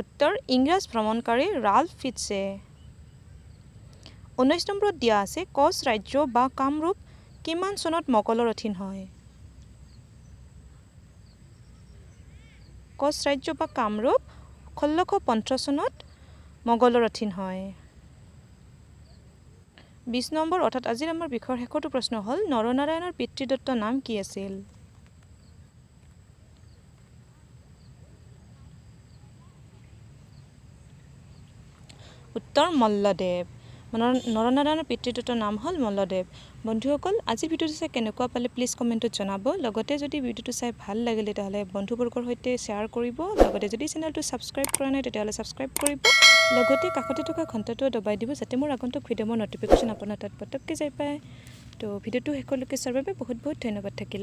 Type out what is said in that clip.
উত্তৰ ইংৰাজ ভ্ৰমণকাৰী ৰাল্ফ ফিটছে। 19 নম্বৰত দিয়া আছে কোচ ৰাজ্য বা কামৰূপ কিমান চনত মোগলৰ অধীন হয়? কোচ ৰাজ্য বা কামৰূপ 1650 চনত মোগলৰ অধীন হয়। 20 নম্বৰ অৰ্থাৎ আজিৰ আমাৰ বিষয়ৰ শেষৰটো প্ৰশ্ন হ'ল নৰনাৰায়ণৰ পিতৃদত্ত নাম কি আছিল? উত্তৰ মল্লদেৱ। নৰনাৰায়ণৰ পিতৃদত্ত নাম হ'ল মল্লদেৱ। বন্ধুসকল আজি ভিডিঅ'টো চাই কেনেকুৱা পালে প্লিজ কমেণ্টত জনাব। লগতে যদি ভিডিঅ'টো চাই ভাল লাগিলে তেতিয়াহ'লে বন্ধুবৰ্গৰ সৈতে শ্বেয়াৰ কৰিব। লগতে যদি চেনেলটো ছাবস্ক্ৰাইব কৰা নাই তেতিয়াহ'লে ছাবস্ক্ৰাইব কৰিব। লগতে কাষতে থকা ঘণ্টাটো দবাই দিব যাতে মোৰ আগন্তুক ভিডিঅ'ৰ নটিফিকেশ্যন আপোনাৰ তাত পটককৈ যাই পায়। তো ভিডিঅ'টো শেষলৈকে চোৱাৰ বাবে বহুত বহুত ধন্যবাদ থাকিল।